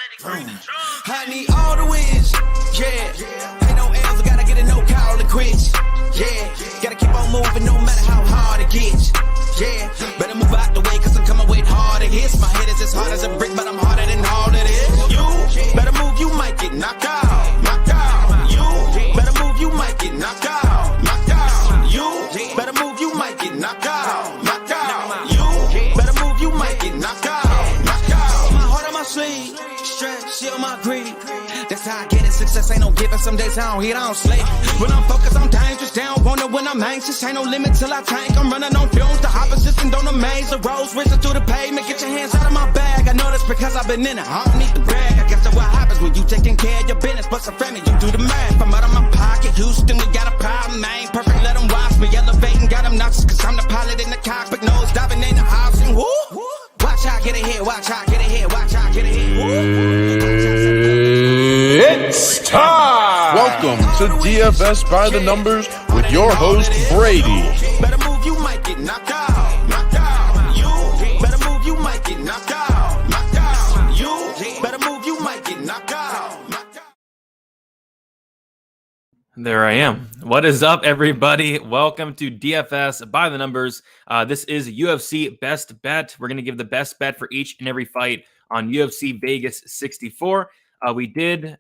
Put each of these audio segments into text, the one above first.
I need all the wins, yeah. Ain't no L's, I gotta get it, no call it quits, yeah. Gotta keep on moving no matter how hard it gets, yeah. Better move out the way, cause I'm coming with harder hits. My head is as hard as a brick, but I'm harder than all it is. You better move, you might get knocked out, knocked out. You better move, you might get knocked out, knocked out. You better move, you might get knocked out, knocked out. You better move, you might get knocked out, knocked out. My heart on my sleeve. Shit on my greed. That's how I get it. Success ain't no giving. Some days I don't hit, I don't sleep. When I'm focused, I'm dangerous. They don't want it when I'm anxious. Ain't no limit till I tank. I'm running on fumes. The opposition don't amaze. The roads racing through the pavement. Get your hands out of my bag. I know that's because I've been in it. I don't need to brag. I guess that's what happens when you taking care of your business. But some family, you do the math. I'm out of my pocket. Houston, we got a problem. I ain't perfect. Let them watch me elevating. Got them nuts. Cause I'm the pilot in the cockpit. Nose diving in the house. And woo. Watch how I get it here. Watch how I get it here. Watch how I get it here. Woo. It's time! Welcome to DFS by the Numbers with your host, Brady. Better move, you might get knocked out. Knocked out. You better move, you might get knocked out. Knocked out. You better move, you might get knocked out. Knocked out. There I am. What is up, everybody? Welcome to DFS by the Numbers. This is UFC Best Bet. We're going to give the best bet for each and every fight on UFC Vegas 64. We did,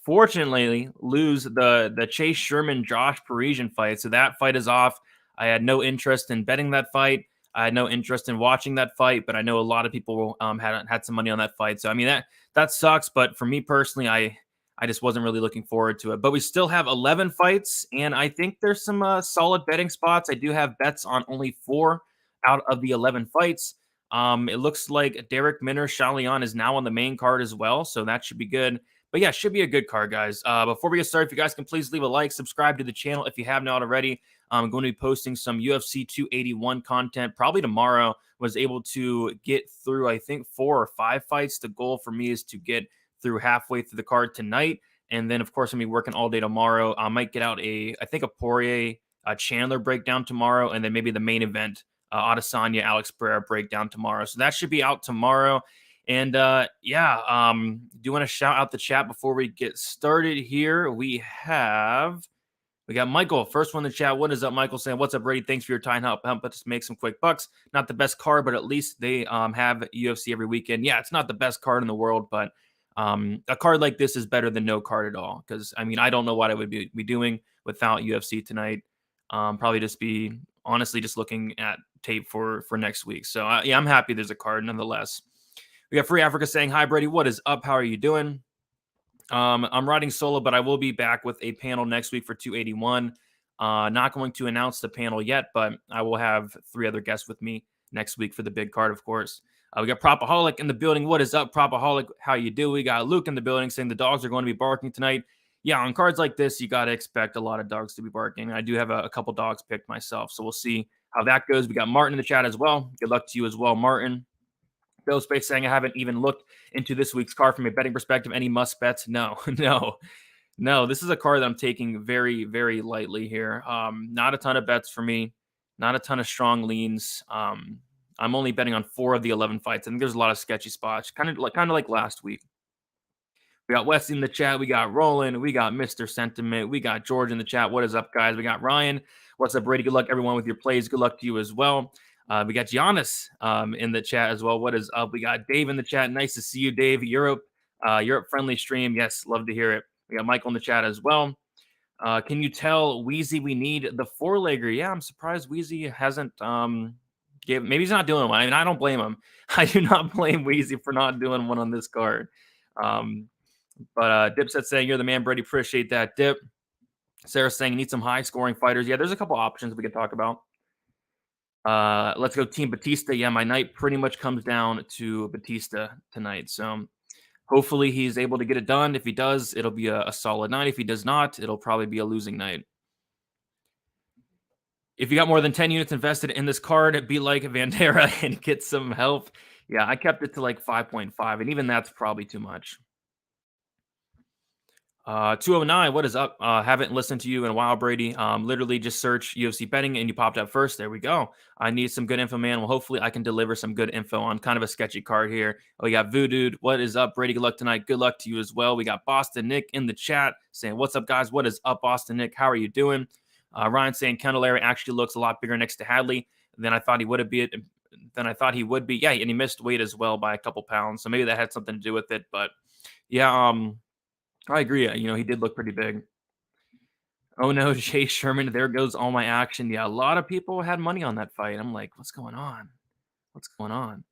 fortunately, lose the Chase Sherman Josh Parisian fight, so that fight is off. I had no interest in betting that fight. I had no interest in watching that fight, but I know a lot of people had some money on that fight. So I mean that sucks. But for me personally, I just wasn't really looking forward to it. But we still have 11 fights, and I think there's some solid betting spots. I do have bets on only 4 out of the 11 fights. It looks like Derek Minner Chalion is now on the main card as well, so that should be good. But yeah, should be a good card, guys. Before we get started, if you guys can please leave a like, subscribe to the channel if you have not already. I'm going to be posting some UFC 281 content probably tomorrow. Was able to get through, I think, 4 or 5 fights. The goal for me is to get through halfway through the card tonight. And then, of course, I'm going to be working all day tomorrow. I might get out a Poirier Chandler breakdown tomorrow, and then maybe the main event, Adesanya Alex Pereira breakdown tomorrow. So that should be out tomorrow. And do you want to shout out the chat before we get started here? We got Michael, first one in the chat. What is up, Michael? Saying, what's up, Brady? Thanks for your time. Help us make some quick bucks. Not the best card, but at least they have UFC every weekend. Yeah, it's not the best card in the world, but a card like this is better than no card at all. Because, I mean, I don't know what I would be doing without UFC tonight. Probably just be, honestly, just looking at tape for next week. So, yeah, I'm happy there's a card nonetheless. We got Free Africa saying, hi, Brady. What is up? How are you doing? I'm riding solo, but I will be back with a panel next week for 281. Not going to announce the panel yet, but I will have 3 other guests with me next week for the big card, of course. We got Propaholic in the building. What is up, Propaholic? How you do? We got Luke in the building saying the dogs are going to be barking tonight. Yeah, on cards like this, you got to expect a lot of dogs to be barking. I do have a couple dogs picked myself, so we'll see how that goes. We got Martin in the chat as well. Good luck to you as well, Martin. Bill Space saying, I haven't even looked into this week's card from a betting perspective. Any must bets? No. This is a card that I'm taking very, very lightly here. Not a ton of bets for me. Not a ton of strong leans. I'm only betting on 4 of the 11 fights. I think there's a lot of sketchy spots, kind of like last week. We got Wes in the chat. We got Roland. We got Mr. Sentiment. We got George in the chat. What is up, guys? We got Ryan. What's up, Brady? Good luck, everyone, with your plays. Good luck to you as well. We got Giannis in the chat as well. What is up? We got Dave in the chat. Nice to see you, Dave. Europe friendly stream. Yes, love to hear it. We got Michael in the chat as well. Can you tell Wheezy we need the 4-legger? Yeah, I'm surprised Wheezy hasn't maybe he's not doing one. I mean, I don't blame him. I do not blame Wheezy for not doing one on this card. But Dipset saying, you're the man, Brady. Appreciate that, Dip. Sarah saying, you need some high-scoring fighters. Yeah, there's a couple options we could talk about. Let's go Team Batista. Yeah, my night pretty much comes down to Batista tonight. So hopefully he's able to get it done. If he does, it'll be a solid night. If he does not, it'll probably be a losing night. If you got more than 10 units invested in this card, be like Vandera and get some help. Yeah, I kept it to like 5.5, and even that's probably too much. 209, what is up? Haven't listened to you in a while, Brady. Literally just search UFC betting and you popped up first. There we go. I need some good info, man. Well, hopefully I can deliver some good info on kind of a sketchy card here. We got Voodoo. What is up, Brady? Good luck tonight. Good luck to you as well. We got Boston Nick in the chat saying, what's up, guys? What is up, Boston Nick? How are you doing? Ryan saying Candelaria actually looks a lot bigger next to Hadley than I thought he would be. Yeah, and he missed weight as well by a couple pounds. So maybe that had something to do with it. But yeah, I agree. He did look pretty big. Oh no, Jay Sherman. There goes all my action. Yeah, a lot of people had money on that fight. I'm like, what's going on? What's going on?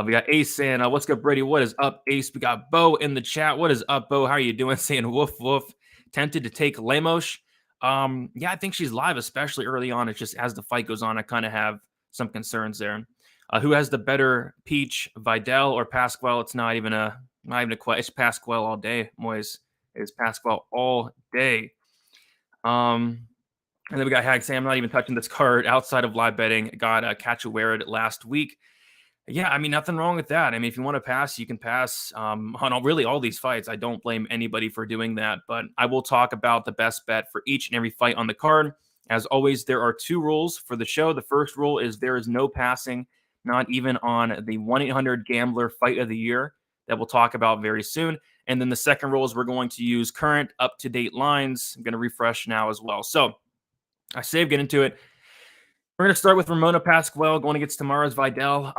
We got Ace saying, what's good, Brady? What is up, Ace? We got Bo in the chat. What is up, Bo? How are you doing? Saying woof woof. Tempted to take Lemos. Yeah, I think she's live, especially early on. It's just as the fight goes on, I kind of have some concerns there. Who has the better peach, Vidal or Pasqual? It's not even a question. It's Pasqual all day, Moise. It's Pasqual all day. And then we got Hag saying, I'm not even touching this card outside of live betting. Got Cachoeira last week. Yeah, I mean, nothing wrong with that. I mean, if you want to pass, you can pass on really all these fights. I don't blame anybody for doing that, but I will talk about the best bet for each and every fight on the card. As always, there are 2 rules for the show. The first rule is there is no passing, not even on the 1-800-GAMBLER Fight of the Year that we'll talk about very soon. And then the second rule is we're going to use current up-to-date lines. I'm going to refresh now as well. So I say get into it. We're going to start with Ramona Pasqual going against Tamara's Vidal.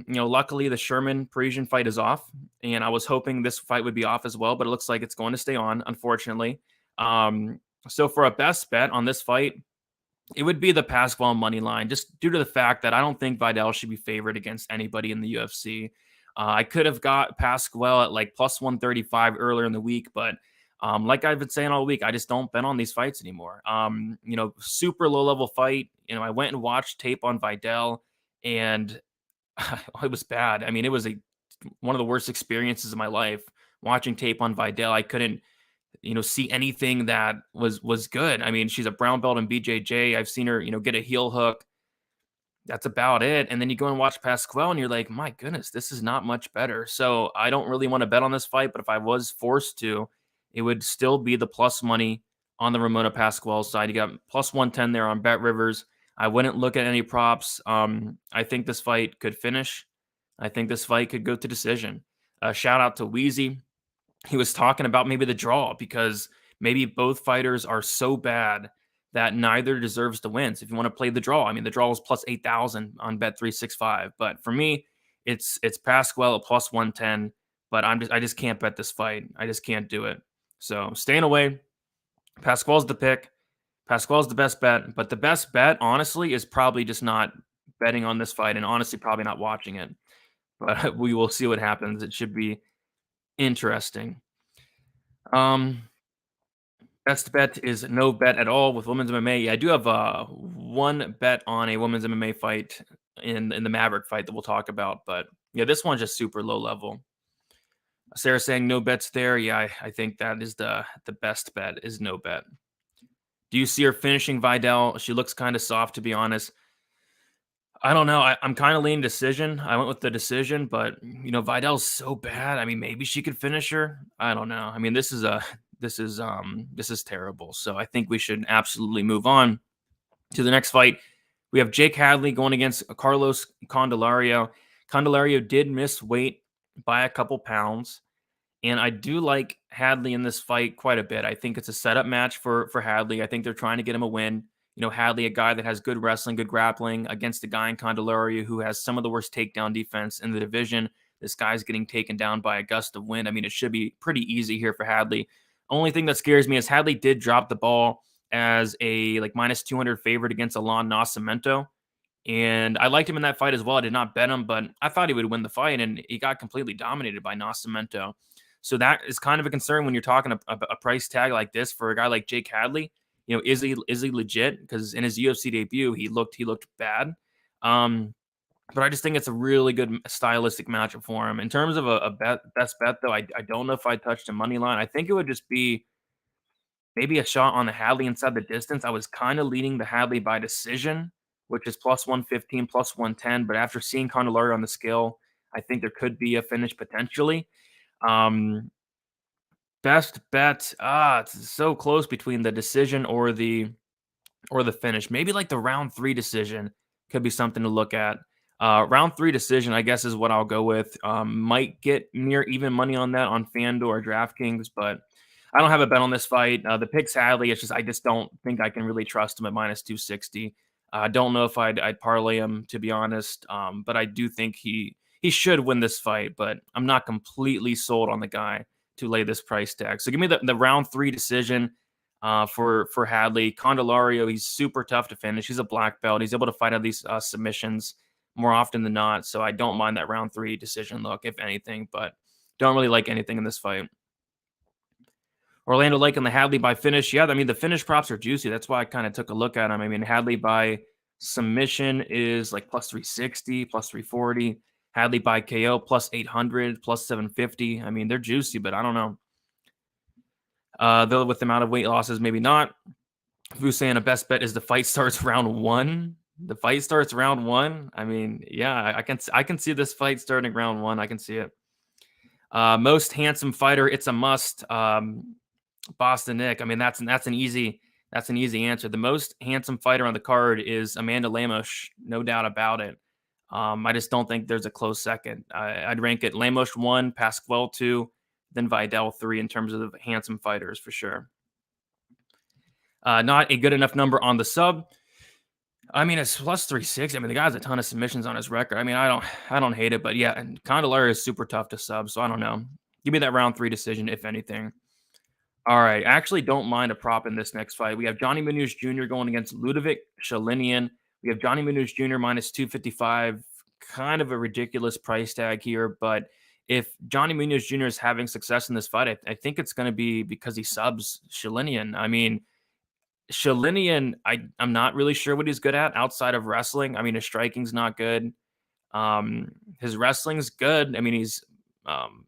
Luckily the Sherman Parisian fight is off, and I was hoping this fight would be off as well, but it looks like it's going to stay on, unfortunately. So for a best bet on this fight, it would be the Pasqual money line, just due to the fact that I don't think Vidal should be favored against anybody in the UFC. I could have got Pasqual at like plus 135 earlier in the week, but like I've been saying all week, I just don't bet on these fights anymore. Super low level fight. I went and watched tape on Vidal, and it was bad. I mean, it was one of the worst experiences of my life watching tape on Vidal. I couldn't, see anything that was good. I mean, she's a brown belt in BJJ. I've seen her, get a heel hook. That's about it. And then you go and watch Pasquale, and you're like, my goodness, this is not much better. So I don't really want to bet on this fight, but if I was forced to, it would still be the plus money on the Ramona Pasquale side. You got plus 110 there on Bet Rivers. I wouldn't look at any props. I think this fight could finish. I think this fight could go to decision. Shout out to Wheezy. He was talking about maybe the draw, because maybe both fighters are so bad that neither deserves to win. So if you want to play the draw, I mean, the draw is plus 8,000 on Bet365. But for me, it's Pasquale at plus 110. But I just can't bet this fight. I just can't do it. So staying away. Pasquale's the pick. Pasquale's the best bet. But the best bet, honestly, is probably just not betting on this fight, and honestly probably not watching it. But we will see what happens. It should be interesting. Best bet is no bet at all with women's MMA. Yeah, I do have one bet on a women's MMA fight in the Maverick fight that we'll talk about. But yeah, this one's just super low level. Sarah saying no bets there. Yeah, I think that is the best bet is no bet. Do you see her finishing Vidal? She looks kind of soft, to be honest. I don't know. I'm kind of leaning decision. I went with the decision, but Vidal's so bad. I mean, maybe she could finish her. I don't know. I mean, this is terrible. So I think we should absolutely move on to the next fight. We have Jake Hadley going against Carlos Candelario. Candelario did miss weight by a couple pounds, and I do like Hadley in this fight quite a bit. I think it's a setup match for Hadley. I think they're trying to get him a win. Hadley, a guy that has good wrestling, good grappling, against a guy in Candelario who has some of the worst takedown defense in the division. This guy's getting taken down by a gust of wind. I mean, it should be pretty easy here for Hadley. Only thing that scares me is Hadley did drop the ball as a minus 200 favorite against Alon Nascimento. And I liked him in that fight as well. I did not bet him, but I thought he would win the fight, and he got completely dominated by Nascimento. So that is kind of a concern when you're talking a price tag like this for a guy like Jake Hadley. Is he legit? Because in his UFC debut, he looked bad. But I just think it's a really good stylistic matchup for him. In terms of a best bet, though, I don't know if I touched a money line. I think it would just be maybe a shot on the Hadley inside the distance. I was kind of leading the Hadley by decision, which is plus 115, plus 110. But after seeing Candelario on the scale, I think there could be a finish potentially. Best bet. It's so close between the decision or the finish. Maybe like the round 3 decision could be something to look at. Round 3 decision, I guess, is what I'll go with. Might get near even money on that on FanDuel or DraftKings, but I don't have a bet on this fight. The pick's Hadley. It's just I just don't think I can really trust him at minus 260. I don't know if I'd parlay him, to be honest, but I do think he should win this fight, but I'm not completely sold on the guy to lay this price tag. So give me the round 3 decision for Hadley. Candelario, he's super tough to finish. He's a black belt. He's able to fight out these submissions more often than not, so I don't mind that round 3 decision look, if anything, but don't really like anything in this fight. Orlando Lake and the Hadley by finish. Yeah, I mean, the finish props are juicy. That's why I kind of took a look at them. I mean, Hadley by submission is like plus 360, plus 340. Hadley by KO plus 800, plus 750. I mean, they're juicy, but I don't know. Though with the amount of weight losses, maybe not. If you're saying a best bet is the fight starts round 1. The fight starts round 1. I mean, yeah, I can see this fight starting round 1. I can see it. Most handsome fighter, it's a must. Boston Nick. I mean, that's an easy answer. The most handsome fighter on the card is Amanda Lemos, no doubt about it. I just don't think there's a close second. I'd rank it Lemos 1, Pasqual 2, then Vidal 3 in terms of the handsome fighters for sure. Not a good enough number on the sub. I mean, it's plus 360. I mean, the guy has a ton of submissions on his record. I mean, I don't hate it, but yeah, and Candelario is super tough to sub, so I don't know. Give me that round 3 decision, if anything. All right, I actually don't mind a prop in this next fight. We have Johnny Munoz Jr. going against Ludovic Shalinian. We have Johnny Munoz Jr. minus 255. Kind of a ridiculous price tag here, but if Johnny Munoz Jr. is having success in this fight, I think it's going to be because he subs Shalinian. I mean, Shalinian, I'm not really sure what he's good at outside of wrestling. I mean, his striking's not good. His wrestling's good. I mean, he's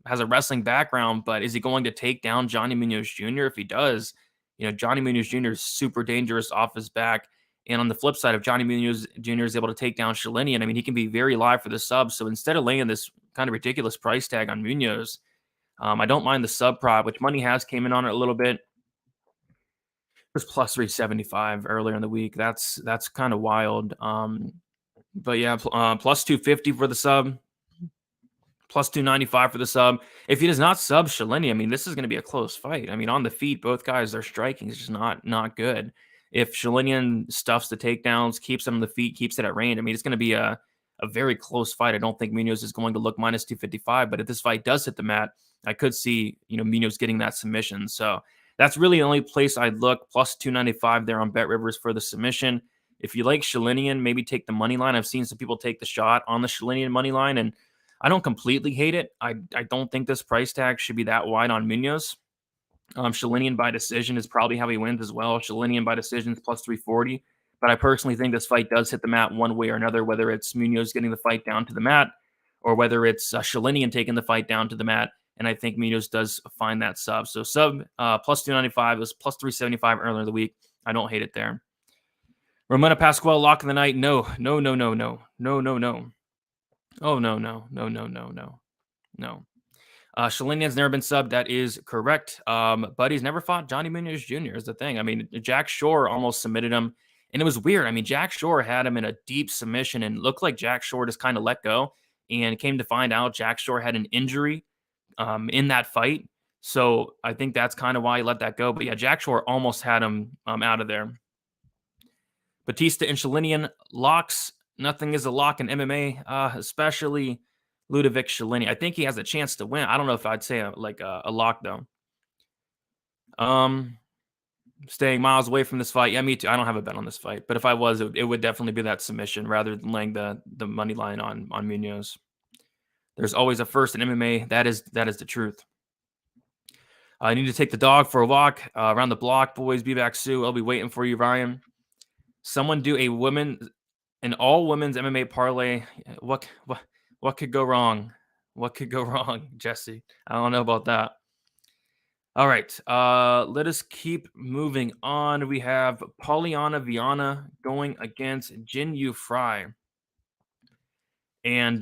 has a wrestling background, but is he going to take down Johnny Munoz Jr.? If he does, Johnny Munoz Jr. is super dangerous off his back. And on the flip side, if Johnny Munoz Jr. is able to take down Shalinian, I mean, he can be very live for the sub. So instead of laying this kind of ridiculous price tag on Munoz, I don't mind the sub prop, which money has came in on it a little bit. It was plus 375 earlier in the week. That's kind of wild. But yeah, plus 250 for the sub. Plus 295 for the sub. If he does not sub Shalini, I mean, this is going to be a close fight. I mean, on the feet, both guys, their striking is just not good. If Shalinian stuffs the takedowns, keeps them on the feet, keeps it at range, I mean, it's going to be a very close fight. I don't think Munoz is going to look minus 255, but if this fight does hit the mat, I could see, Munoz getting that submission. So that's really the only place I'd look. Plus 295 there on Bet Rivers for the submission. If you like Shalinian, maybe take the money line. I've seen some people take the shot on the Shalinian money line, and I don't completely hate it. I don't think this price tag should be that wide on Munoz. Shalinian by decision is probably how he wins as well. Shalinian by decision is plus 340. But I personally think this fight does hit the mat one way or another, whether it's Munoz getting the fight down to the mat or whether it's Shalinian taking the fight down to the mat. And I think Munoz does find that sub. So sub plus 295 was plus 375 earlier in the week. I don't hate it there. Ramona Pasqual lock of the night. No. Oh, no. Shalinian's never been subbed. That is correct. But he's never fought Johnny Munoz Jr. is the thing. I mean, Jack Shore almost submitted him, and it was weird. I mean, Jack Shore had him in a deep submission and looked like Jack Shore just kind of let go, and came to find out Jack Shore had an injury in that fight. So I think that's kind of why he let that go. But yeah, Jack Shore almost had him out of there. Batista and Shalinian locks. Nothing is a lock in MMA, especially Ludovic Shalini. I think he has a chance to win. I don't know if I'd say a lock though. Staying miles away from this fight. Yeah, me too. I don't have a bet on this fight, but if I was, it would definitely be that submission rather than laying the money line on Munoz. There's always a first in MMA. That is the truth. I need to take the dog for a walk around the block, boys. Be back soon. I'll be waiting for you, Ryan. Someone do an all women's MMA parlay. What could go wrong? What could go wrong, Jesse? I don't know about that. All right. Let us keep moving on. We have Polyana Viana going against Jin Yu Fry. And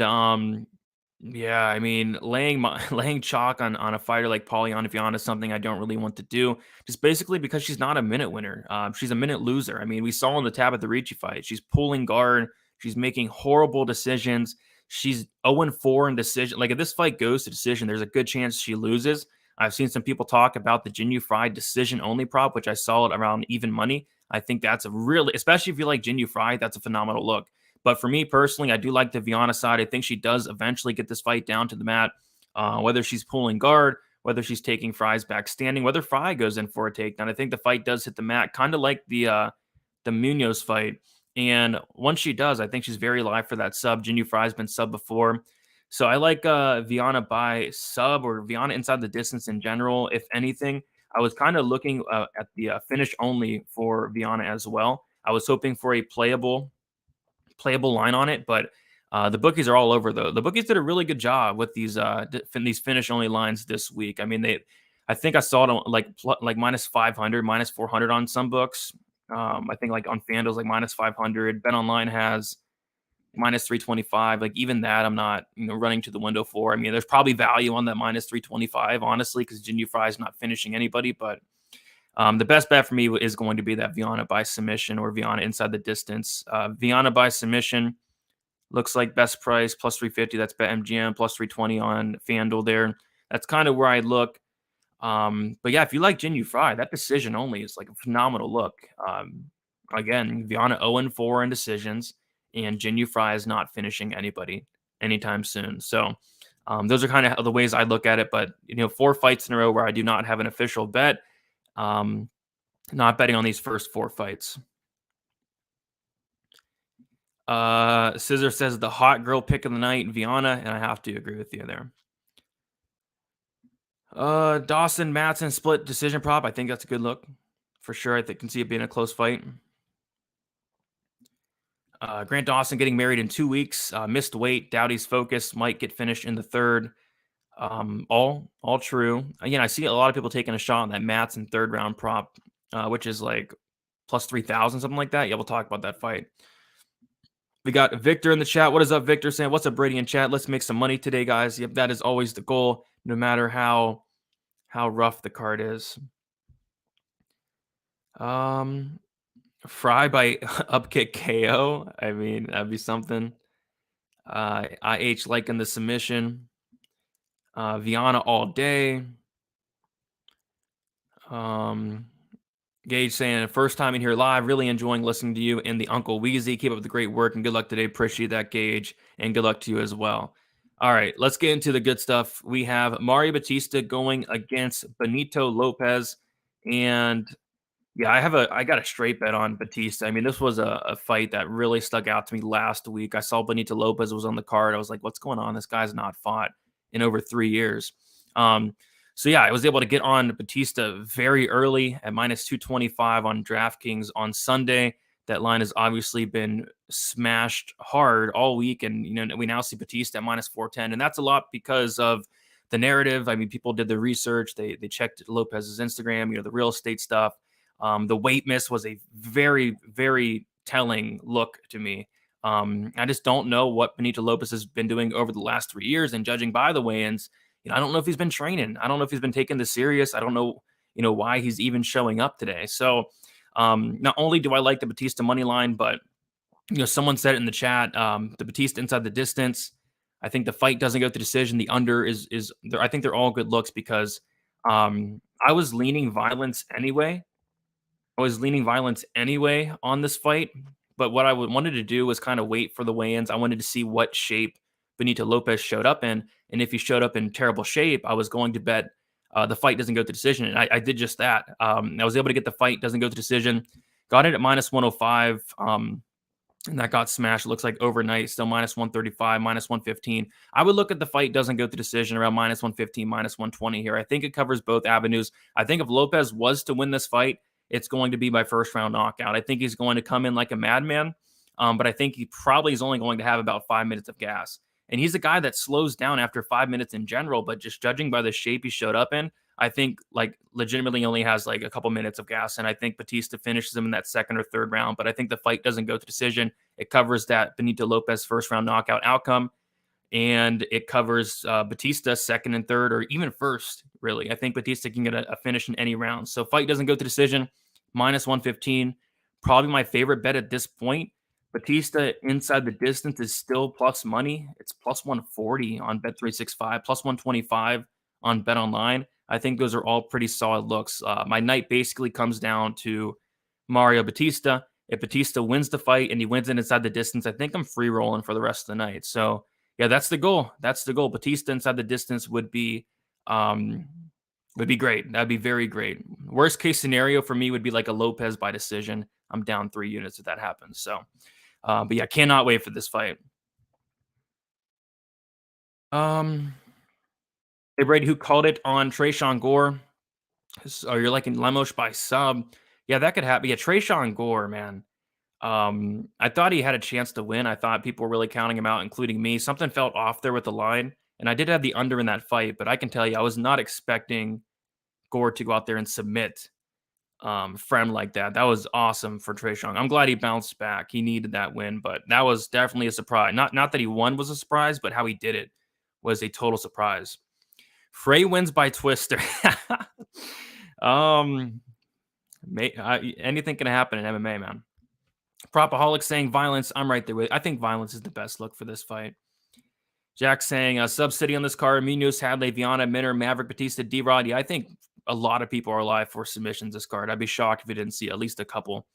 Yeah, I mean, laying chalk on a fighter like Polyana Viana is something I don't really want to do. Just basically because she's not a minute winner. She's a minute loser. I mean, we saw in the Tab at the Ricci fight. She's pulling guard. She's making horrible decisions. She's 0-4 in decision. Like if this fight goes to decision, there's a good chance she loses. I've seen some people talk about the Jinyu Fry decision only prop, which I saw it around even money. I think that's a really, especially if you like Jinyu Fry, that's a phenomenal look. But for me personally, I do like the Viana side. I think she does eventually get this fight down to the mat, whether she's pulling guard, whether she's taking Fry's back standing, whether Fry goes in for a takedown. I think the fight does hit the mat, kind of like the Munoz fight. And once she does, I think she's very live for that sub. Jinyu Fry's been sub before. So I like Viana by sub or Viana inside the distance in general. If anything, I was kind of looking at the finish only for Viana as well. I was hoping for a playable line on it, but the bookies are all over though. The bookies did a really good job with these finish only lines this week. I mean, I think I saw it on like minus 500, minus 400 on some books. I think like on FanDuel's like minus 500. Bet Online has minus 325. Like even that, I'm not running to the window for. I mean, there's probably value on that minus 325, honestly, because Jinyu Fry is not finishing anybody, but. The best bet for me is going to be that Viana by submission or Viana inside the distance. Viana by submission looks like best price plus 350. That's BetMGM plus 320 on FanDuel there. That's kind of where I look. But yeah, if you like Jinyu Fry, that decision only is like a phenomenal look. Again, Viana 0-4 in decisions, and Jinyu Fry is not finishing anybody anytime soon. So those are kind of the ways I look at it. But 4 fights in a row where I do not have an official bet. Not betting on these first 4 fights. Scissor says the hot girl pick of the night, Viana, and I have to agree with you there. Dawson, Matson split decision prop. I think that's a good look for sure. I can see it being a close fight. Grant Dawson getting married in 2 weeks. Missed weight. Doughty's focus might get finished in the third. All true. Again, I see a lot of people taking a shot on that Matson third round prop, which is like plus 3,000, something like that. Yeah, we'll talk about that fight. We got Victor in the chat. What is up, Victor? Saying, what's up, Brady in chat? Let's make some money today, guys. Yep, that is always the goal, no matter how rough the card is. Fry by upkick KO. I mean, that'd be something. IH liking the submission. Viana all day. Gage saying, first time in here live, really enjoying listening to you and the Uncle Wheezy. Keep up the great work and good luck today. Appreciate that, Gage, and good luck to you as well. All right, let's get into the good stuff. We have Mario Batista going against Benito Lopez, and yeah, I got a straight bet on Batista. I mean, this was a fight that really stuck out to me last week. I saw Benito Lopez was on the card. I was like, what's going on? This guy's not fought in over 3 years. So yeah, I was able to get on Batista very early at minus 225 on DraftKings on Sunday. That line has obviously been smashed hard all week, and we now see Batista at minus 410, and that's a lot because of the narrative. I mean, people did the research, they checked Lopez's Instagram, the real estate stuff. The weight miss was a very, very telling look to me. I just don't know what Benito Lopez has been doing over the last 3 years, and judging by the weigh-ins, I don't know if he's been training. I don't know if he's been taking this serious. I don't know, why he's even showing up today. So not only do I like the Batista money line, but someone said it in the chat, the Batista inside the distance. I think the fight doesn't go to decision. The under is I think they're all good looks because I was leaning violence anyway. On this fight, but what I wanted to do was kind of wait for the weigh-ins. I wanted to see what shape Benito Lopez showed up in, and if he showed up in terrible shape, I was going to bet the fight doesn't go to decision, and I did just that. I was able to get the fight doesn't go to decision, got it at minus 105, and that got smashed. It looks like overnight, still minus 135, minus 115. I would look at the fight doesn't go to decision around minus 115, minus 120 here. I think it covers both avenues. I think if Lopez was to win this fight, it's going to be by first round knockout. I think he's going to come in like a madman, but I think he probably is only going to have about 5 minutes of gas. And he's a guy that slows down after 5 minutes in general, but just judging by the shape he showed up in, I think like legitimately only has like a couple minutes of gas. And I think Batista finishes him in that second or third round, but I think the fight doesn't go to decision. It covers that Benito Lopez first round knockout outcome. and it covers Batista second and third, or even first, really. I think Batista can get a finish in any round. So fight doesn't go to decision, minus 115. Probably my favorite bet at this point. Batista inside the distance is still plus money. It's plus 140 on Bet365, plus 125 on BetOnline. I think those are all pretty solid looks. My night basically comes down to Mario Batista. If Batista wins the fight and he wins it inside the distance, I think I'm free rolling for the rest of the night. So yeah, that's the goal. That's the goal. Batista inside the distance would be great. That'd be very great. Worst case scenario for me would be like a Lopez by decision. I'm down 3 units if that happens. So, but yeah, cannot wait for this fight. Hey Brady, who called it on Tresean Gore? So you're liking Lemos by sub. Yeah, that could happen. Yeah, Tresean Gore, man. I thought he had a chance to win. I thought people were really counting him out, including me. Something felt off there with the line, and I did have the under in that fight, but I can tell you, I was not expecting Gore to go out there and submit Frem like that. That was awesome for Tresean. I'm glad he bounced back. He needed that win, but that was definitely a surprise. Not that he won was a surprise, but how he did it was a total surprise. Frey wins by Twister. Anything can happen in MMA, man. Propaholic saying violence. I'm right there with. I think violence is the best look for this fight. Jack saying sub-city on this card. Munoz, Hadley, Viana, Minner, Maverick, Batista, D-Rod. Yeah, I think a lot of people are alive for submissions this card. I'd be shocked if we didn't see at least a couple.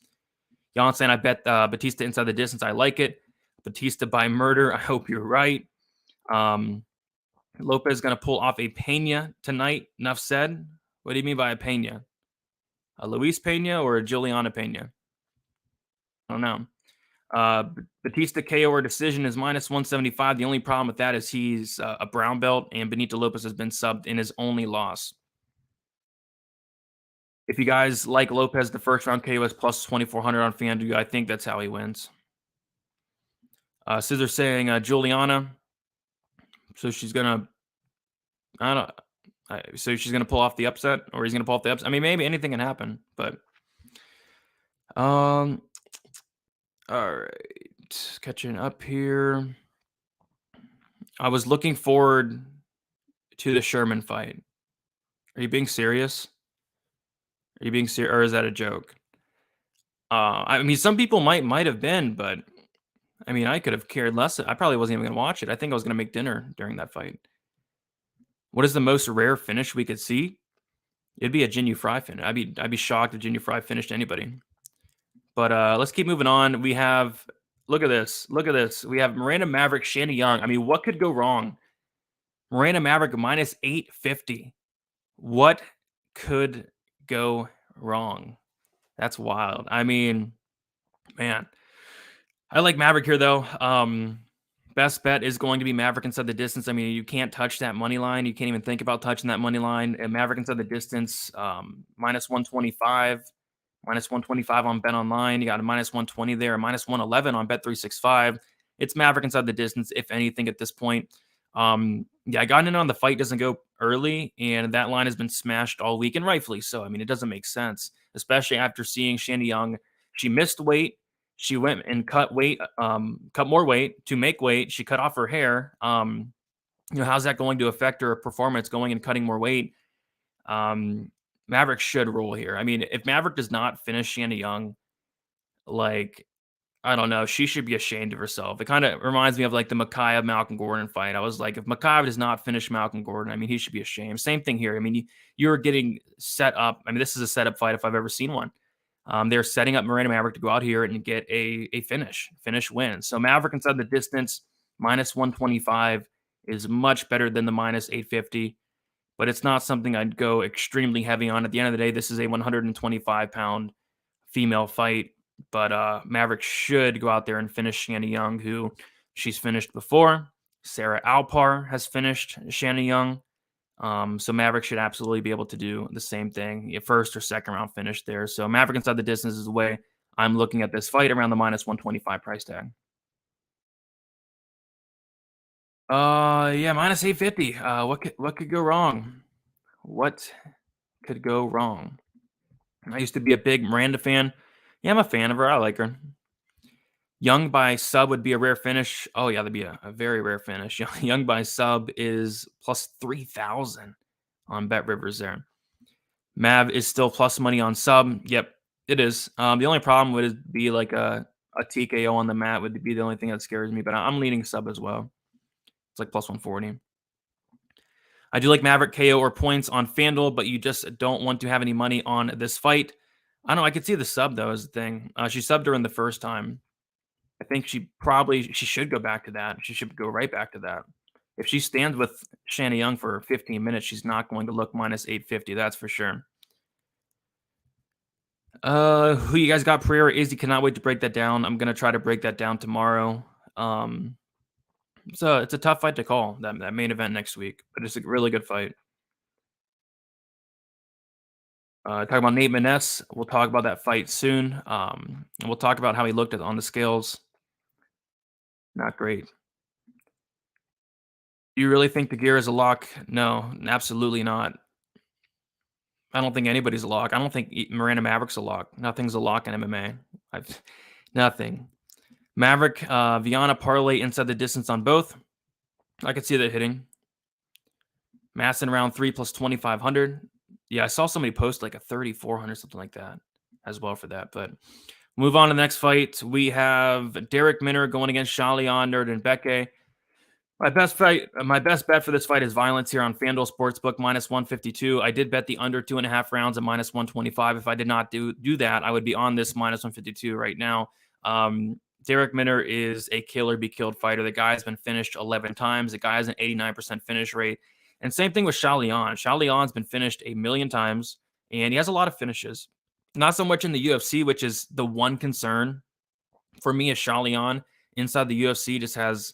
Jan saying, I bet Batista inside the distance. I like it. Batista by murder. I hope you're right. Lopez is going to pull off a Pena tonight. Enough said. What do you mean by a Pena? A Luis Pena or a Juliana Pena? I don't know. Batista KO or decision is minus 175. The only problem with that is he's a brown belt, and Benito Lopez has been subbed in his only loss. If you guys like Lopez, the first round KO is plus 2,400 on FanDuel. I think that's how he wins. Scissor saying Juliana. So she's gonna, so she's gonna pull off the upset, or he's gonna pull off the upset. I mean, maybe anything can happen, but all right, catching up here. I was looking forward to the Sherman fight. Are you being serious? Are you being serious, or is that a joke? I mean, some people might have been, but I mean, I could have cared less. I probably wasn't even going to watch it. I think I was going to make dinner during that fight. What is the most rare finish we could see? It'd be a Jinyu Fry finish. I'd be shocked if Jinyu Fry finished anybody. But let's keep moving on. We have look at this. Look at this. We have Miranda Maverick, Shannon Young. I mean, what could go wrong? Miranda Maverick minus 850. What could go wrong? That's wild. I mean, man. I like Maverick here, though. Best bet is going to be Maverick inside the distance. I mean, you can't touch that money line. You can't even think about touching that money line. And Maverick inside the distance, minus 125, minus 125 on BetOnline. You got a minus 120 there, minus 111 on Bet365. It's Maverick inside the distance, if anything, at this point. Yeah, I got in on the fight doesn't go early, and that line has been smashed all week, and rightfully so. I mean, it doesn't make sense, especially after seeing Shannon Young. She missed weight. She went and cut more weight to make weight. She cut off her hair. How's that going to affect her performance going and cutting more weight? Maverick should roll here. I mean, if Maverick does not finish Shannon Young, like, I don't know, she should be ashamed of herself. It kind of reminds me of like the Makaev Malcolm Gordon fight. I was like, if Makaev does not finish Malcolm Gordon, I mean, he should be ashamed. Same thing here. I mean, you're getting set up. I mean, this is a setup fight if I've ever seen one. They're setting up Miranda Maverick to go out here and get a finish win. So Maverick inside the distance, minus 125 is much better than the minus 850, but it's not something I'd go extremely heavy on. At the end of the day, this is a 125-pound female fight, but Maverick should go out there and finish Shannon Young, who she's finished before. Sarah Alpar has finished Shannon Young. So Maverick should absolutely be able to do the same thing, a first or second round finish there. So Maverick inside the distance is the way I'm looking at this fight, around the minus 125 price tag. Yeah, minus 850. What could go wrong? What could go wrong? I used to be a big Miranda fan. Yeah, I'm a fan of her. I like her. Young by sub would be a rare finish. Oh, yeah, that'd be a very rare finish. Young by sub is plus 3,000 on Bet Rivers there. Mav is still plus money on sub. Yep, it is. The only problem would be like a TKO on the mat would be the only thing that scares me, but I'm leaning sub as well. It's like plus 140. I do like Maverick KO or points on FanDuel, but you just don't want to have any money on this fight. I don't know. I could see the sub, though, is the thing. She subbed her in the first time. I think she should go back to that. She should go right back to that. If she stands with Shannon Young for 15 minutes, she's not going to look minus 850. That's for sure. Who you guys got? Pereira, Izzy, cannot wait to break that down. I'm going to try to break that down tomorrow. So it's a tough fight to call, that main event next week, but it's a really good fight. Talking about Nate Maness, we'll talk about that fight soon. We'll talk about how he looked on the scales. Not great. Do you really think the gear is a lock? No, absolutely not. I don't think anybody's a lock. I don't think Miranda Maverick's a lock. Nothing's a lock in MMA. Nothing. Maverick, Viana parlay inside the distance on both. I could see that hitting. Matson round 3 plus 2,500. Yeah, I saw somebody post like a 3,400, something like that as well for that. But move on to the next fight. We have Derek Minner going against Shalion Nerd and Beke. My best bet for this fight is violence here on FanDuel Sportsbook minus 152. I did bet the under 2.5 rounds at minus 125. If I did not do that, I would be on this minus 152 right now. Derek Minner is a kill or be killed fighter. The guy has been finished 11 times. The guy has an 89% finish rate. And same thing with Shalion. Shalion's been finished 1 million times, and he has a lot of finishes. Not so much in the UFC, which is the one concern for me is Shalion inside the UFC just has,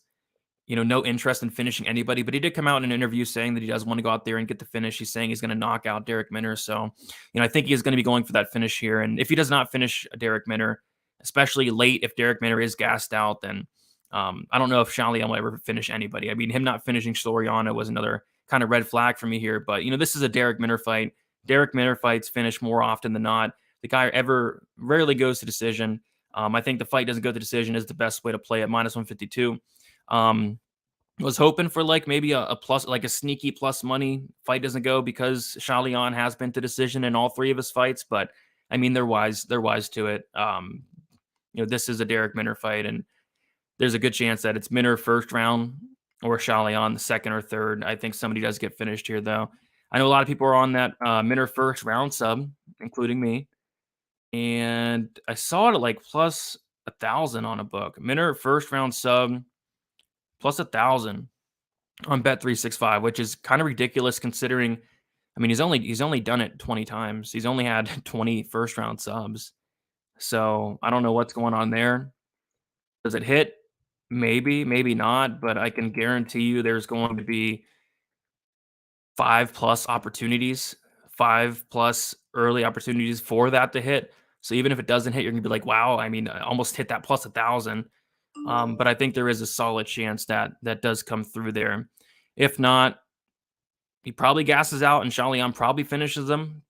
no interest in finishing anybody. But he did come out in an interview saying that he does want to go out there and get the finish. He's saying he's going to knock out Derek Minner. So, I think he is going to be going for that finish here. And if he does not finish Derek Minner, especially late, if Derek Minner is gassed out, then I don't know if Shalion will ever finish anybody. I mean, him not finishing Soriano was another kind of red flag for me here. But, this is a Derek Minner fight. Derek Minner fights finish more often than not. The guy rarely goes to decision. I think the fight doesn't go to decision is the best way to play at minus 152. Was hoping for like maybe a plus, like a sneaky plus money fight doesn't go because Shalion has been to decision in all 3 of his fights. But I mean, they're wise to it. This is a Derek Minner fight, and there's a good chance that it's Minner first round or Shalion the second or third. I think somebody does get finished here, though. I know a lot of people are on that Minner first round sub, including me. And I saw it at like plus 1,000 on a book. Minner first round sub plus 1,000 on Bet365, which is kind of ridiculous considering. I mean, he's only done it 20 times. He's only had 20 first round subs. So I don't know what's going on there. Does it hit? Maybe, maybe not. But I can guarantee you there's going to be 5+ opportunities, 5+ early opportunities for that to hit. So even if it doesn't hit, you're gonna be like, wow, I mean, I almost hit that plus 1,000. But I think there is a solid chance that does come through there. If not, he probably gasses out and Shalion probably finishes him.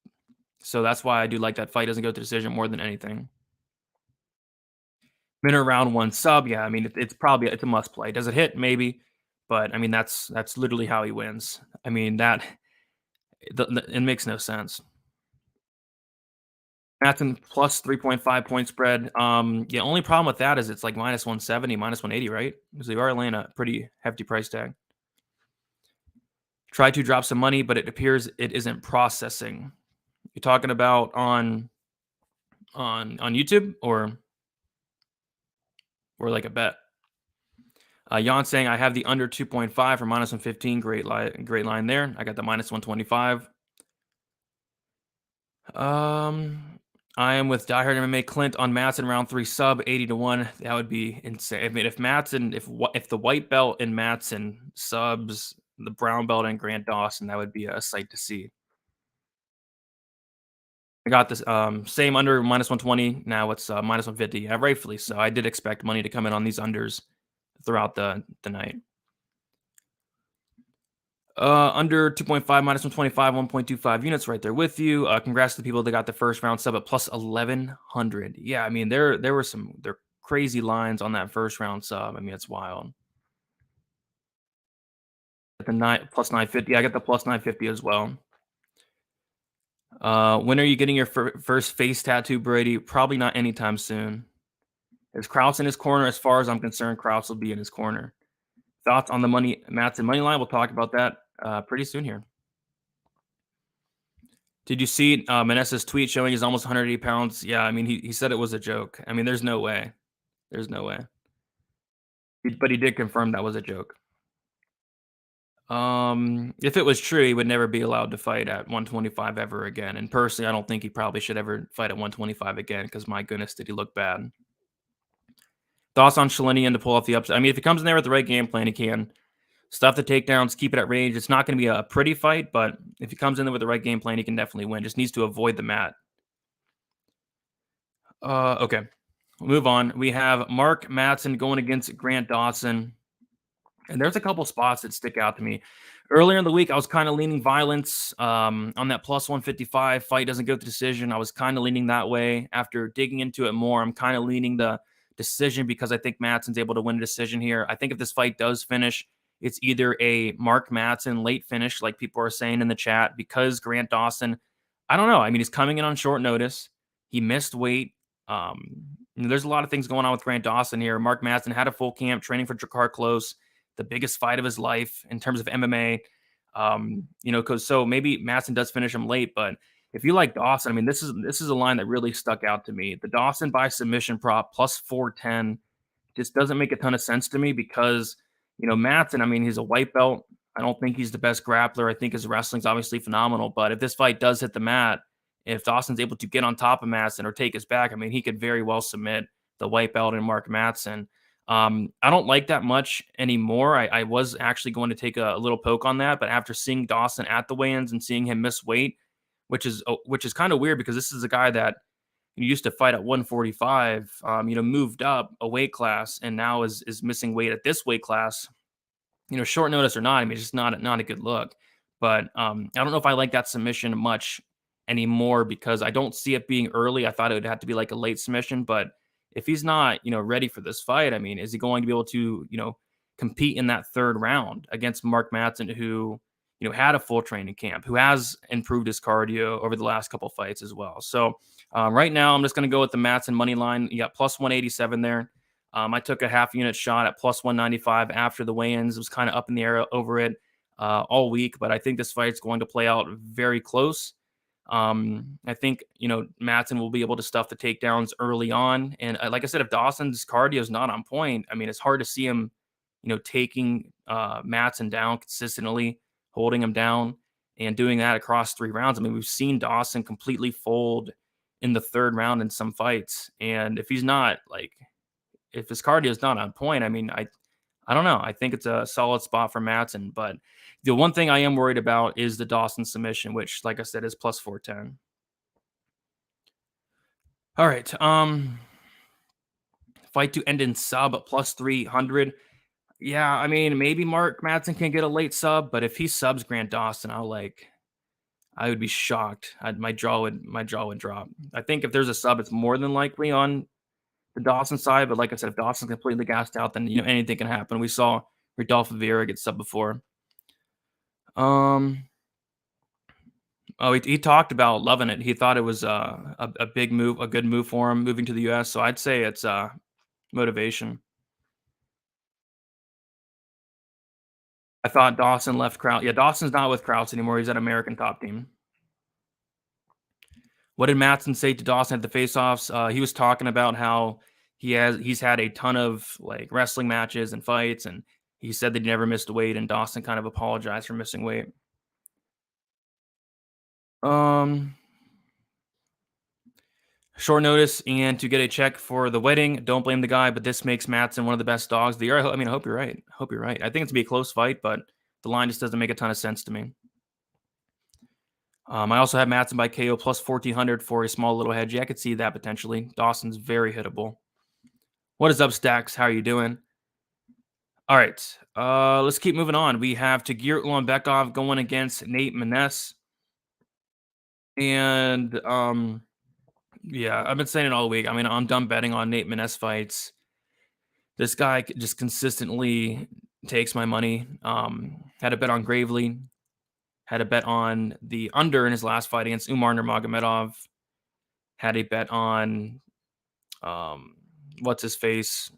So that's why I do like that fight doesn't go to decision more than anything. Minner round 1 sub, yeah, I mean, it's a must play. Does it hit? Maybe. But I mean, that's literally how he wins. I mean, it makes no sense. Matson plus 3.5 point spread. Yeah, only problem with that is it's like minus 170, minus 180, right? Because they are laying a pretty hefty price tag. Try to drop some money, but it appears it isn't processing. You're talking about on YouTube or like a bet? Jan saying I have the under 2.5 for minus 115. Great line there. I got the minus 125. I am with Diehard MMA Clint on Matson round 3 sub 80-1. That would be insane. I mean, if the white belt in Matson subs the brown belt and Grant Dawson, that would be a sight to see. I got this same under minus 120. Now it's minus 150. Yeah, rightfully so. I did expect money to come in on these unders throughout the night. Under 2.5 minus 125, 1.25 units right there with you. Congrats to the people that got the first round sub at plus 1,100. Yeah, I mean, there were some crazy lines on that first round sub. I mean, it's wild. At the plus 950, I got the plus 950 as well. When are you getting your first face tattoo, Brady? Probably not anytime soon. Is Krause in his corner? As far as I'm concerned, Krause will be in his corner. Thoughts on the Matson money line? We'll talk about that pretty soon here. Did you see Maness's tweet showing he's almost 180 pounds? Yeah, I mean, he said it was a joke. I mean, there's no way. There's no way. But he did confirm that was a joke. If it was true, he would never be allowed to fight at 125 ever again. And personally, I don't think he probably should ever fight at 125 again because, my goodness, did he look bad. Thoughts on Shannon to pull off the upset? I mean, if he comes in there with the right game plan, he can. Stuff the takedowns, keep it at range. It's not going to be a pretty fight, but if he comes in there with the right game plan, he can definitely win. Just needs to avoid the mat. Okay. We'll move on. We have Mark Matson going against Grant Dawson. And there's a couple spots that stick out to me. Earlier in the week, I was kind of leaning violence on that plus 155. Fight doesn't go to decision. I was kind of leaning that way. After digging into it more, I'm kind of leaning the decision because I think Matson's able to win a decision here. I think if this fight does finish, it's either a Mark Matson late finish, like people are saying in the chat, because Grant Dawson, I don't know. I mean, he's coming in on short notice. He missed weight. There's a lot of things going on with Grant Dawson here. Mark Matson had a full camp training for Drakkar Klose, the biggest fight of his life in terms of MMA. So maybe Matson does finish him late, but if you like Dawson, I mean, this is a line that really stuck out to me. The Dawson by submission prop plus 410 just doesn't make a ton of sense to me because, Matson, I mean, he's a white belt. I don't think he's the best grappler. I think his wrestling's obviously phenomenal, but if this fight does hit the mat, if Dawson's able to get on top of Matson or take his back, I mean, he could very well submit the white belt and Mark Matson. I don't like that much anymore. I was actually going to take a little poke on that, but after seeing Dawson at the weigh-ins and seeing him miss weight, which is kind of weird because this is a guy that used to fight at 145, moved up a weight class and now is missing weight at this weight class. Short notice or not, I mean, it's just not a good look. But I don't know if I like that submission much anymore because I don't see it being early. I thought it would have to be like a late submission, but if he's not, ready for this fight, I mean, is he going to be able to, compete in that third round against Mark Matson, who, had a full training camp, who has improved his cardio over the last couple fights as well. So right now, I'm just going to go with the Matson money line. You got plus 187 there. I took a half unit shot at plus 195 after the weigh-ins. It was kind of up in the air over it all week, but I think this fight's going to play out very close. I think, Matson will be able to stuff the takedowns early on. And like I said, if Dawson's cardio is not on point, I mean, it's hard to see him, taking Matson down consistently, holding him down and doing that across 3 rounds. I mean, we've seen Dawson completely fold in the third round in some fights. And if he's not if his cardio is not on point, I mean, I don't know. I think it's a solid spot for Matson, but the one thing I am worried about is the Dawson submission, which, like I said, is plus 410. All right. Fight to end in sub plus 300. Yeah, I mean, maybe Mark Matson can get a late sub, but if he subs Grant Dawson, I would be shocked. My jaw would drop. I think if there's a sub, it's more than likely on the Dawson side, but like I said, if Dawson's completely gassed out, then anything can happen. We saw Rodolfo Vieira get sub before. He talked about loving it. He thought it was a big move, a good move for him moving to the U.S. So I'd say it's motivation. I thought Dawson left Krause. Yeah, Dawson's not with Krause anymore. He's at American Top Team. What did Matson say to Dawson at the face-offs? He was talking about how he's had a ton of wrestling matches and fights, and he said that he never missed weight, and Dawson kind of apologized for missing weight. Short notice and to get a check for the wedding. Don't blame the guy, but this makes Matson one of the best dogs of the year. I mean, I hope you're right. I think it's going to be a close fight, but the line just doesn't make a ton of sense to me. I also have Matson by KO plus 1,400 for a small little hedge. Yeah, I could see that potentially. Dawson's very hittable. What is up, Stacks? How are you doing? All right, let's keep moving on. We have Tagir Ulanbekov going against Nate Maness. And Yeah, I've been saying it all week. I mean, I'm done betting on Nate Maness fights. This guy just consistently takes my money. Had a bet on Gravely. Had a bet on the under in his last fight against Umar Nurmagomedov. Had a bet on what's his face.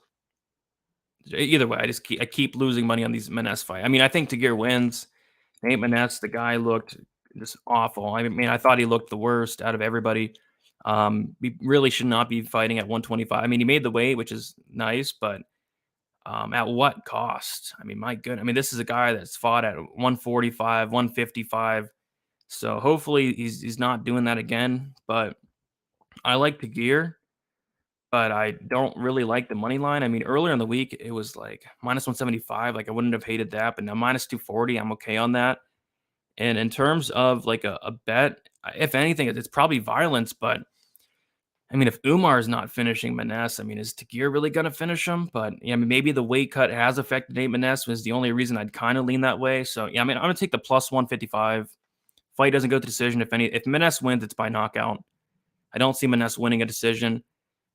Either way, I keep losing money on these Maness fight. I mean, I think Tagir wins. Nate Maness, the guy looked just awful. I mean, I thought he looked the worst out of everybody. He really should not be fighting at 125. I mean, he made the weight, which is nice, but at what cost? I mean, my goodness. I mean, this is a guy that's fought at 145, 155. So hopefully he's not doing that again. But I like the gear, but I don't really like the money line. I mean, earlier in the week it was like minus 175. Like I wouldn't have hated that, but now minus 240, I'm okay on that. And in terms of like a bet, if anything, it's probably violence. But I mean, if Umar is not finishing Maness, I mean, is Tagir really going to finish him? But yeah, I mean, maybe the weight cut has affected Nate Maness was the only reason I'd kind of lean that way. So yeah, I mean, I'm going to take the plus 155. Fight doesn't go to decision. If Maness wins, it's by knockout. I don't see Maness winning a decision.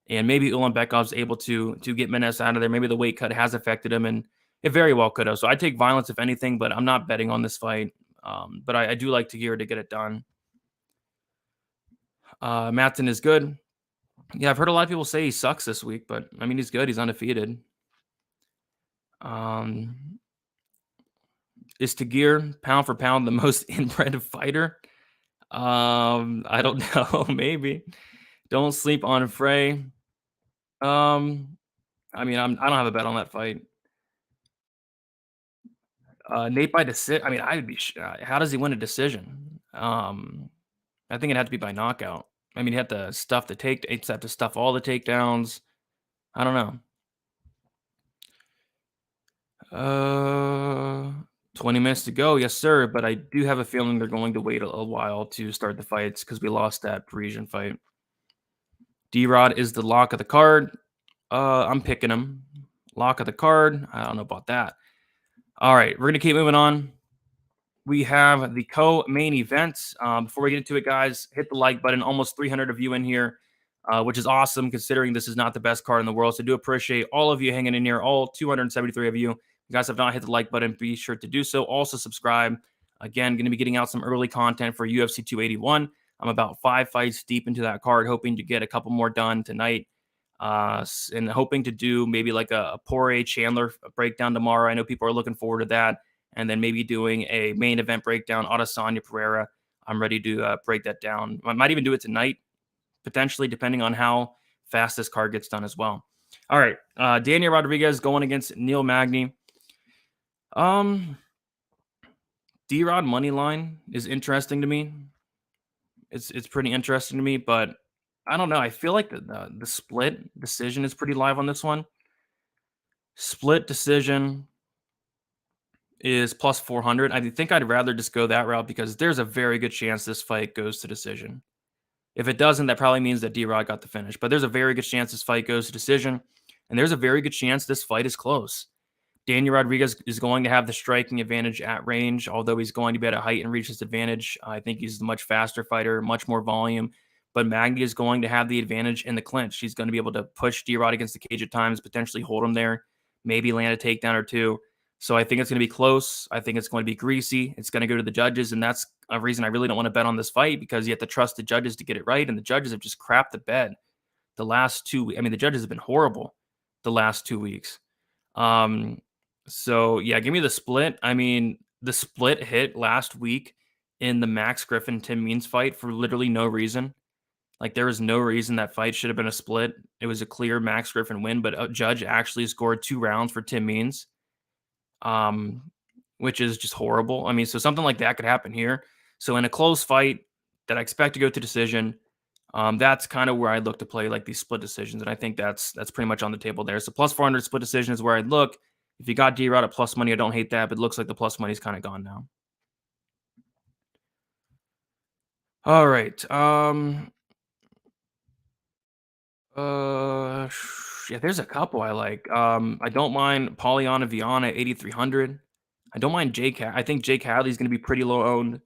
And maybe Ulanbekov's able to get Maness out of there. Maybe the weight cut has affected him, and it very well could have. So I'd take violence if anything, but I'm not betting on this fight. But I do like Tagir to get it done. Matson is good. Yeah, I've heard a lot of people say he sucks this week, but I mean, he's good. He's undefeated. Is Tagir pound for pound the most inbred fighter? I don't know. Maybe. Don't sleep on Frey. I mean, I don't have a bet on that fight. Nate by decision. I mean, I'd be. How does he win a decision? I think it'd have to be by knockout. I mean, he'd have to stuff the take. He'd have to stuff all the takedowns. I don't know. 20 minutes to go. Yes, sir. But I do have a feeling they're going to wait a while to start the fights because we lost that Parisian fight. D-Rod is the lock of the card. I'm picking him. Lock of the card. I don't know about that. All right, we're going to keep moving on. We have the co-main events. Before we get into it, guys, hit the like button. Almost 300 of you in here, which is awesome considering this is not the best card in the world. So I do appreciate all of you hanging in here, all 273 of you. If you guys have not hit the like button, be sure to do so. Also subscribe. Again, going to be getting out some early content for UFC 281. I'm about 5 fights deep into that card, hoping to get a couple more done tonight. And hoping to do maybe like a Poirier Chandler breakdown tomorrow. I know people are looking forward to that. And then maybe doing a main event breakdown, Adesanya Pereira. I'm ready to break that down. I might even do it tonight, potentially, depending on how fast this card gets done as well. All right, Daniel Rodriguez going against Neil Magny. D-Rod money line is interesting to me. It's pretty interesting to me, but I don't know. I feel like the split decision is pretty live on this one. Split decision is plus 400. I think I'd rather just go that route because there's a very good chance this fight goes to decision. If it doesn't, that probably means that D-Rod got the finish. But there's a very good chance this fight goes to decision, and there's a very good chance this fight is close. Daniel Rodriguez is going to have the striking advantage at range, although he's going to be at a height and reach disadvantage. I think he's the much faster fighter, much more volume. But Magny is going to have the advantage in the clinch. He's going to be able to push D-Rod against the cage at times, potentially hold him there, maybe land a takedown or two. So I think it's going to be close. I think it's going to be greasy. It's going to go to the judges, and that's a reason I really don't want to bet on this fight because you have to trust the judges to get it right, and the judges have just crapped the bed the last 2 weeks. I mean, the judges have been horrible the last 2 weeks. So, yeah, give me the split. I mean, the split hit last week in the Max Griffin-Tim Means fight for literally no reason. Like, there was no reason that fight should have been a split. It was a clear Max Griffin win, but a judge actually scored 2 rounds for Tim Means, which is just horrible. I mean, so something like that could happen here. So in a close fight that I expect to go to decision, that's kind of where I look to play like these split decisions. And I think that's pretty much on the table there. So plus 400 split decision is where I'd look. If you got D-Rod at plus money, I don't hate that, but it looks like the plus money is kind of gone now. All right. Yeah, there's a couple I like. I don't mind Polyana Viana at 8,300. I don't mind Jake. I think Jake Hadley's going to be pretty low owned.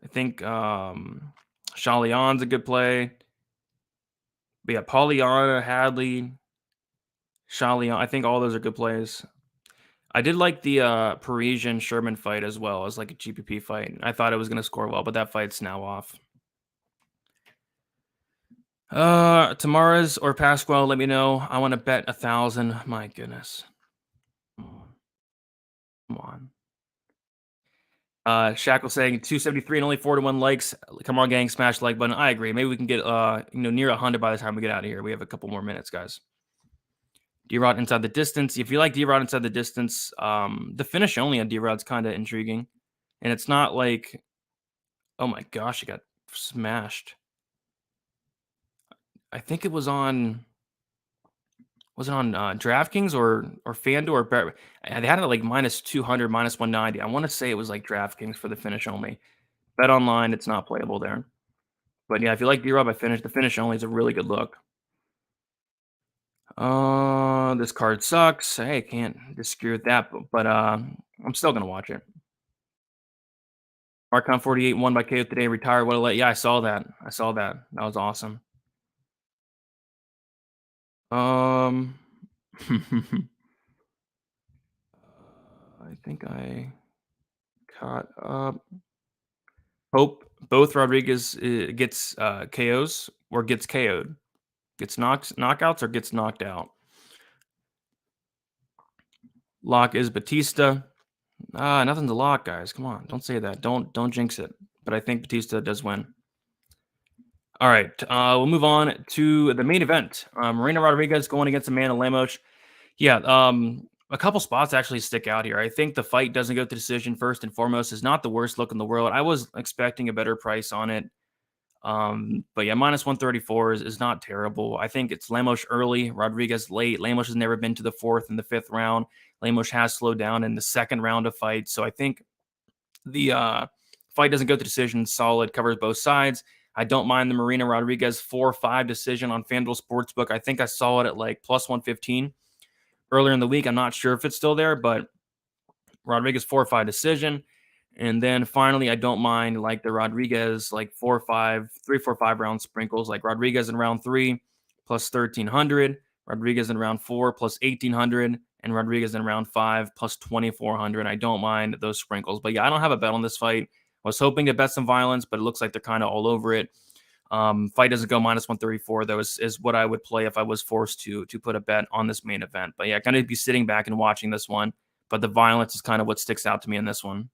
I think Shalian's a good play. But yeah, Pollyanna, Hadley, Shalian. I think all those are good plays. I did like the Parisian Sherman fight as well as like a GPP fight. I thought it was going to score well, but that fight's now off. Tamara's or Pasqual, let me know. I want to bet 1,000. My goodness. Come on. Shackle saying 273 and only 4-1 likes. Come on, gang, smash like button. I agree. Maybe we can get near 100 by the time we get out of here. We have a couple more minutes, guys. D-Rod inside the distance. If you like D-Rod inside the distance, the finish only on D-Rod's kind of intriguing. And it's not like, oh my gosh, he got smashed. I think it was on, was it on DraftKings or FanDuel or Bet? They had it like minus 200, minus 190. I want to say it was like DraftKings for the finish only. Bet online, it's not playable there. But yeah, if you like D-Rod by finish, the finish only is a really good look. This card sucks. Hey, can't disagree with that, but I'm still gonna watch it. Marcon 48 won by KO today. Retired. What a let? Yeah, I saw that. That was awesome. I think I caught up. Hope both Rodriguez gets KOs or gets KO'd. Gets knockouts or gets knocked out. Lock is Batista. Nothing to lock, guys. Come on, don't say that. Don't jinx it. But I think Batista does win. All right, we'll move on to the main event. Marina Rodriguez going against Amanda Lemos. Yeah, a couple spots actually stick out here. I think the fight doesn't go to decision first and foremost is not the worst look in the world. I was expecting a better price on it. But yeah, minus 134 is not terrible. I think it's Lemos early, Rodriguez late. Lemos has never been to the 4th and the 5th round. Lemos has slowed down in the 2nd round of fights. So I think the fight doesn't go to decision. Solid, covers both sides. I don't mind the Marina Rodriguez 4-5 decision on FanDuel Sportsbook. I think I saw it at like plus 115 earlier in the week. I'm not sure if it's still there, but Rodriguez 4-5 decision. And then finally, I don't mind like the Rodriguez like 4-5, 3-4-5 round sprinkles, like Rodriguez in round 3 plus 1,300, Rodriguez in round 4 plus 1,800, and Rodriguez in round 5 plus 2,400. I don't mind those sprinkles. But yeah, I don't have a bet on this fight. I was hoping to bet some violence, but it looks like they're kind of all over it. Fight doesn't go minus 134, though, is what I would play if I was forced to put a bet on this main event. But yeah, I'm going to be sitting back and watching this one. But the violence is kind of what sticks out to me in this one.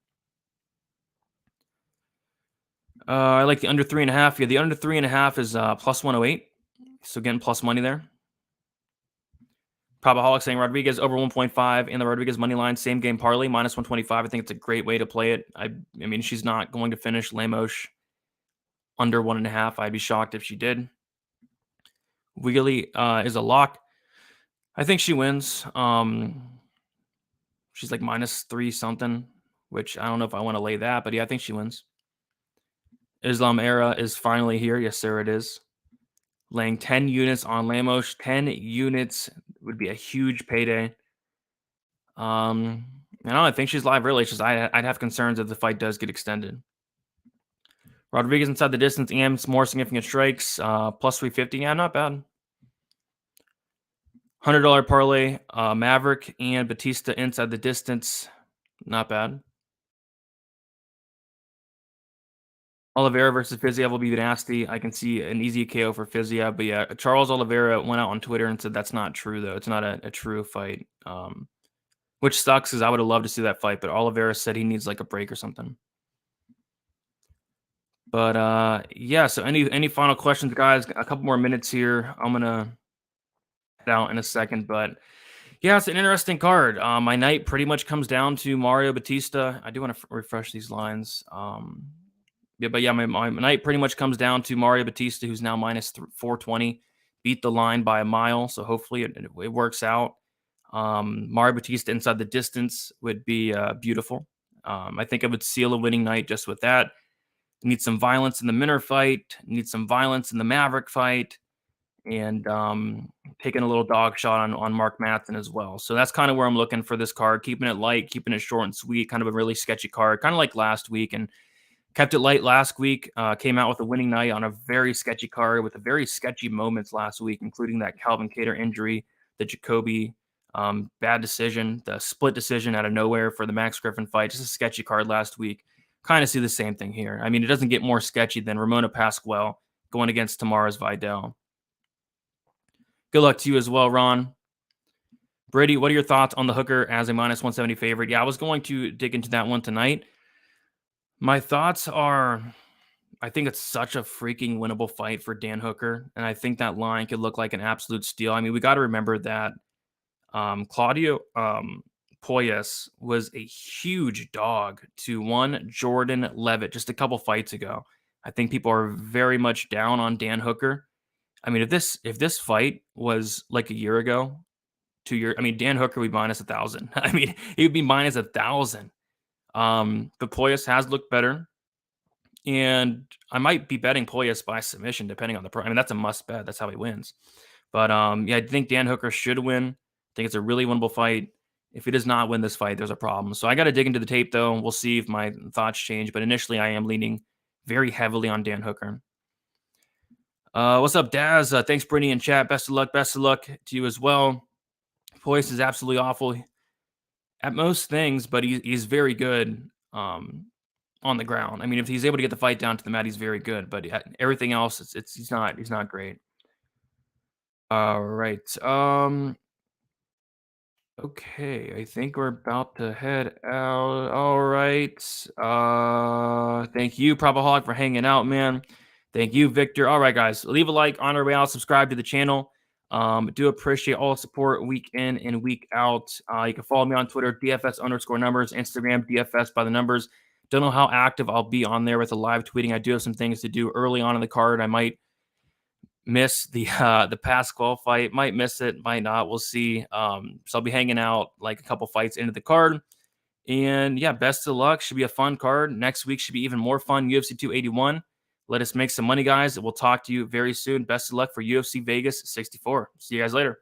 I like the under 3.5. Yeah, the under 3.5 is plus 108. So getting plus money there. Probaholic saying Rodriguez over 1.5 and the Rodriguez money line, same game parlay, minus 125. I think it's a great way to play it. I mean, she's not going to finish Lemos under 1.5. I'd be shocked if she did. Wheelie is a lock. I think she wins. She's like minus 3 something, which I don't know if I want to lay that, but yeah, I think she wins. Islam era is finally here. Yes, sir, it is. Laying 10 units on Lemos. 10 units would be a huge payday. I think she's live early. It's just I'd have concerns if the fight does get extended. Rodriguez inside the distance and more significant strikes. Plus 350. Yeah, not bad. $100 parlay. Maverick and Batista inside the distance. Not bad. Oliveira versus Fiziev will be nasty. I can see an easy KO for Fiziev. But yeah, Charles Oliveira went out on Twitter and said that's not true, though. It's not a true fight. Which sucks because I would have loved to see that fight. But Oliveira said he needs like a break or something. But yeah, so any final questions, guys? A couple more minutes here. I'm going to head out in a second. But yeah, it's an interesting card. My night pretty much comes down to Mario Batista. I do want to refresh these lines. My night pretty much comes down to Mario Batista, who's now minus 420. Beat the line by a mile, so hopefully it works out. Mario Batista inside the distance would be beautiful. I think I would seal a winning night just with that. Need some violence in the Minner fight. Need some violence in the Maverick fight. And taking a little dog shot on Mark Matson as well. So that's kind of where I'm looking for this card. Keeping it light, keeping it short and sweet. Kind of a really sketchy card. Kind of like last week. And Kept it light last week. Came out with a winning night on a very sketchy card with a very sketchy moments last week, including that Calvin Kattar injury, the Jacoby bad decision, the split decision out of nowhere for the Max Griffin fight. Just a sketchy card last week. Kind of see the same thing here. I mean, it doesn't get more sketchy than Ramona Pasqual going against Tamara's Vidal. Good luck to you as well, Ron. Brady, what are your thoughts on the hooker as a -170 favorite? Yeah, I was going to dig into that one tonight. My thoughts are, I think it's such a freaking winnable fight for Dan Hooker, and I think that line could look like an absolute steal. I mean, we got to remember that Claudio Poyas was a huge dog to one Jordan Levitt just a couple fights ago. I think people are very much down on Dan Hooker. I mean, if this fight was like a year ago, 2 years, I mean, Dan Hooker would be -1,000. I mean, he would be -1,000. But Poyas has looked better, and I might be betting Poyas by submission depending on the price. I mean, that's a must bet. That's how he wins. But yeah, I think Dan Hooker should win. I think it's a really winnable fight. If he does not win this fight, there's a problem. So I got to dig into the tape, though. We'll see if my thoughts change. But initially, I am leaning very heavily on Dan Hooker. What's up, Daz? Thanks, Brittany, in chat. Best of luck. Best of luck to you as well. Poyas is absolutely awful at most things, but he's very good on the ground. I mean, if he's able to get the fight down to the mat, he's very good. But everything else, he's not great. All right. Okay, I think we're about to head out. All right. Thank you, Probaholic, for hanging out, man. Thank you, Victor. All right, guys, leave a like on our way out. Subscribe to the channel. Do appreciate all the support week in and week out. You can follow me on Twitter, DFS_numbers, Instagram, DFS by the numbers. Don't know how active I'll be on there with the live tweeting. I do have some things to do early on in the card. I might miss the Pasqual fight. Might miss it, might not. We'll see. So I'll be hanging out like a couple fights into the card. And yeah, best of luck. Should be a fun card. Next week should be even more fun. UFC 281. Let us make some money, guys. We'll talk to you very soon. Best of luck for UFC Vegas 64. See you guys later.